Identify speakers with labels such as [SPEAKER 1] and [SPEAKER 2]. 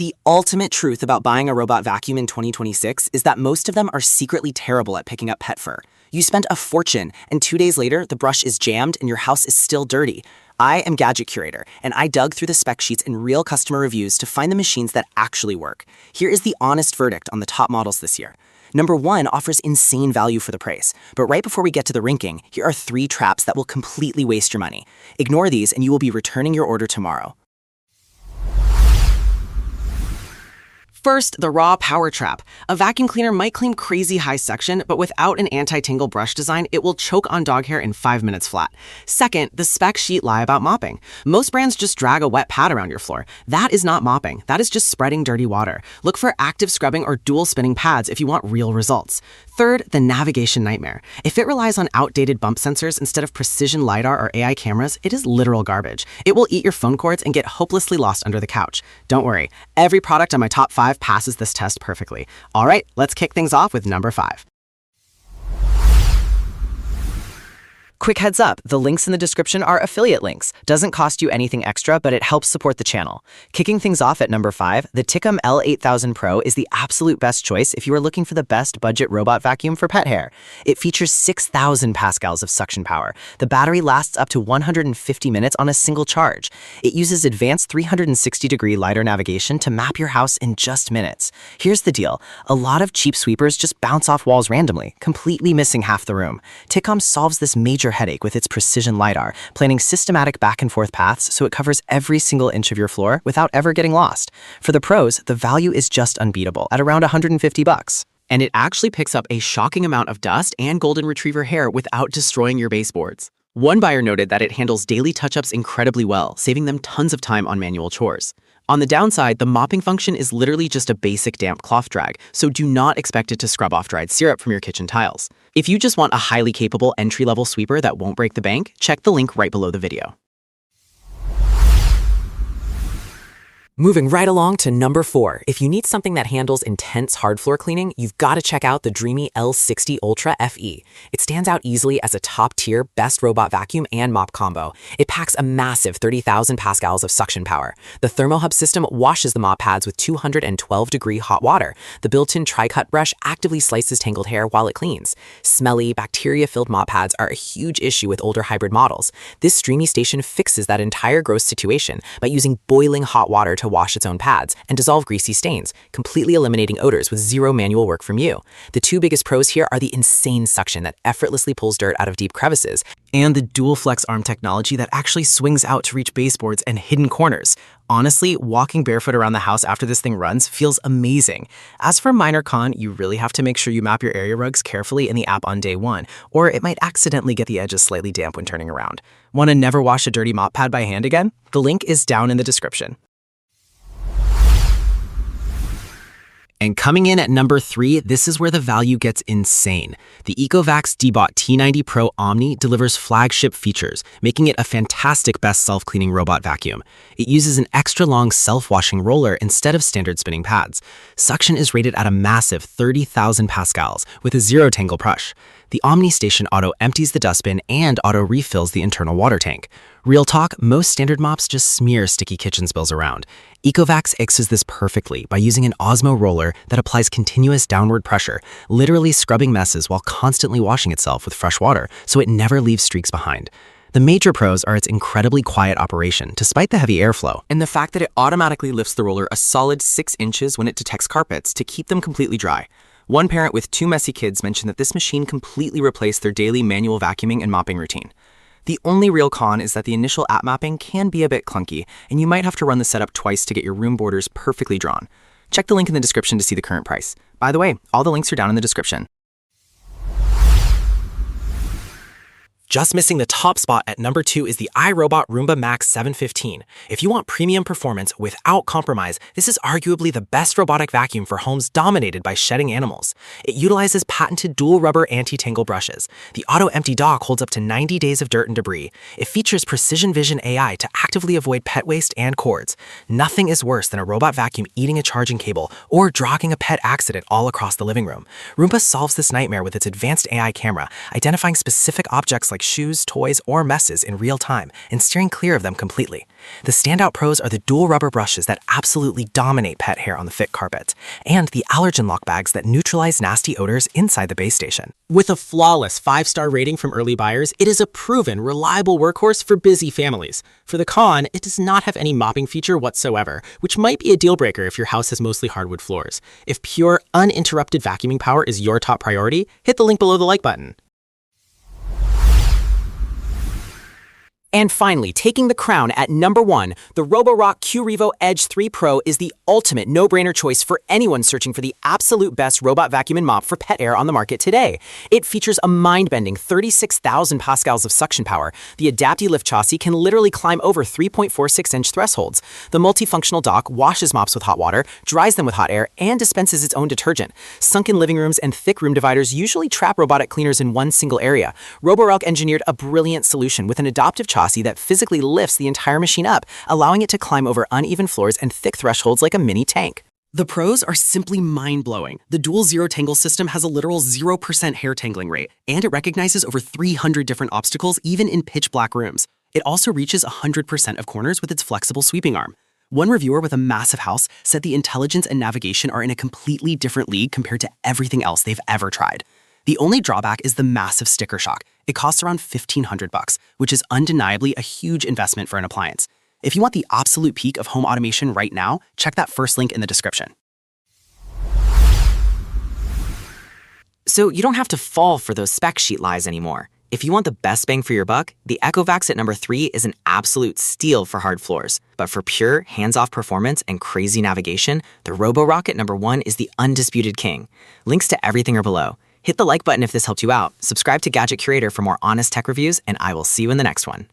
[SPEAKER 1] The ultimate truth about buying a robot vacuum in 2026 is that most of them are secretly terrible at picking up pet fur. You spend a fortune, and 2 days later, the brush is jammed and your house is still dirty. I am Gadget Curator, and I dug through the spec sheets and real customer reviews to find the machines that actually work. Here is the honest verdict on the top models this year. Number 1 offers insane value for the price, but right before we get to the ranking, here are 3 traps that will completely waste your money. Ignore these and you will be returning your order tomorrow. First, the raw power trap. A vacuum cleaner might claim crazy high suction, but without an anti-tangle brush design, it will choke on dog hair in 5 minutes flat. Second, the spec sheet lie about mopping. Most brands just drag a wet pad around your floor. That is not mopping. That is just spreading dirty water. Look for active scrubbing or dual spinning pads if you want real results. Third, the navigation nightmare. If it relies on outdated bump sensors instead of precision LiDAR or AI cameras, it is literal garbage. It will eat your phone cords and get hopelessly lost under the couch. Don't worry, every product on my top 5 passes this test perfectly. All right, let's kick things off with number 5. Quick heads up, the links in the description are affiliate links. Doesn't cost you anything extra, but it helps support the channel. Kicking things off at number 5, the Tikom L8000 Pro is the absolute best choice if you are looking for the best budget robot vacuum for pet hair. It features 6,000 pascals of suction power. The battery lasts up to 150 minutes on a single charge. It uses advanced 360-degree LiDAR navigation to map your house in just minutes. Here's the deal. A lot of cheap sweepers just bounce off walls randomly, completely missing half the room. Tikom solves this major headache with its precision LiDAR, planning systematic back and forth paths so it covers every single inch of your floor without ever getting lost. For the pros, the value is just unbeatable at around $150. And it actually picks up a shocking amount of dust and golden retriever hair without destroying your baseboards. One buyer noted that it handles daily touch-ups incredibly well, saving them tons of time on manual chores. On the downside, the mopping function is literally just a basic damp cloth drag, so do not expect it to scrub off dried syrup from your kitchen tiles. If you just want a highly capable entry-level sweeper that won't break the bank, check the link right below the video. Moving right along to number 4. If you need something that handles intense hard floor cleaning, you've got to check out the dreame L60 Ultra FE. It stands out easily as a top-tier best robot vacuum and mop combo. It packs a massive 30,000 pascals of suction power. The thermohub system washes the mop pads with 212-degree hot water. The built-in tri-cut brush actively slices tangled hair while it cleans. Smelly, bacteria-filled mop pads are a huge issue with older hybrid models. This dreame station fixes that entire gross situation by using boiling hot water to wash its own pads and dissolve greasy stains, completely eliminating odors with zero manual work from you. The 2 biggest pros here are the insane suction that effortlessly pulls dirt out of deep crevices, and the dual flex arm technology that actually swings out to reach baseboards and hidden corners. Honestly, walking barefoot around the house after this thing runs feels amazing. As for minor con, you really have to make sure you map your area rugs carefully in the app on day 1, or it might accidentally get the edges slightly damp when turning around. Want to never wash a dirty mop pad by hand again? The link is down in the description. And coming in at number 3, this is where the value gets insane. The Ecovacs Dbot T90 Pro Omni delivers flagship features, making it a fantastic best self-cleaning robot vacuum. It uses an extra-long self-washing roller instead of standard spinning pads. Suction is rated at a massive 30,000 pascals with a zero-tangle brush. The Omni Station auto-empties the dustbin and auto-refills the internal water tank. Real talk, most standard mops just smear sticky kitchen spills around. Ecovacs fixes this perfectly by using an Osmo roller that applies continuous downward pressure, literally scrubbing messes while constantly washing itself with fresh water so it never leaves streaks behind. The major pros are its incredibly quiet operation despite the heavy airflow, and the fact that it automatically lifts the roller a solid 6 inches when it detects carpets to keep them completely dry. One parent with 2 messy kids mentioned that this machine completely replaced their daily manual vacuuming and mopping routine. The only real con is that the initial app mapping can be a bit clunky, and you might have to run the setup twice to get your room borders perfectly drawn. Check the link in the description to see the current price. By the way, all the links are down in the description. Just missing the top spot at number 2 is the iRobot Roomba Max 715. If you want premium performance without compromise, this is arguably the best robotic vacuum for homes dominated by shedding animals. It utilizes patented dual rubber anti-tangle brushes. The auto-empty dock holds up to 90 days of dirt and debris. It features precision vision AI to actively avoid pet waste and cords. Nothing is worse than a robot vacuum eating a charging cable or dragging a pet accident all across the living room. Roomba solves this nightmare with its advanced AI camera, identifying specific objects like
[SPEAKER 2] like shoes, toys, or messes in real time and steering clear of them completely. The standout pros are the dual rubber brushes that absolutely dominate pet hair on the thick carpet, and the allergen lock bags that neutralize nasty odors inside the base station.
[SPEAKER 1] With a flawless 5-star rating from early buyers, it is a proven, reliable workhorse for busy families. For the con, it does not have any mopping feature whatsoever, which might be a deal breaker if your house has mostly hardwood floors. If pure, uninterrupted vacuuming power is your top priority, hit the link below the like button. And finally, taking the crown at number 1, the Roborock Q-Revo Edge 3 Pro is the ultimate no-brainer choice for anyone searching for the absolute best robot vacuum and mop for pet hair on the market today. It features a mind-bending 36,000 pascals of suction power. The AdaptiLift chassis can literally climb over 3.46-inch thresholds. The multifunctional dock washes mops with hot water, dries them with hot air, and dispenses its own detergent. Sunken living rooms and thick room dividers usually trap robotic cleaners in one single area. Roborock engineered a brilliant solution with an adaptive chassis that physically lifts the entire machine up, allowing it to climb over uneven floors and thick thresholds like a mini tank.
[SPEAKER 2] The pros are simply mind-blowing. The dual zero tangle system has a literal 0% hair tangling rate, and it recognizes over 300 different obstacles even in pitch black rooms. It also reaches 100% of corners with its flexible sweeping arm. One reviewer with a massive house said the intelligence and navigation are in a completely different league compared to everything else they've ever tried. The only drawback is the massive sticker shock. It costs around $1,500, which is undeniably a huge investment for an appliance. If you want the absolute peak of home automation right now, check that first link in the description.
[SPEAKER 1] So you don't have to fall for those spec sheet lies anymore. If you want the best bang for your buck, the EchoVax at number 3 is an absolute steal for hard floors. But for pure, hands-off performance and crazy navigation, the Roborock at number 1 is the undisputed king. Links to everything are below. Hit the like button if this helped you out, subscribe to Gadget Curator for more honest tech reviews, and I will see you in the next one.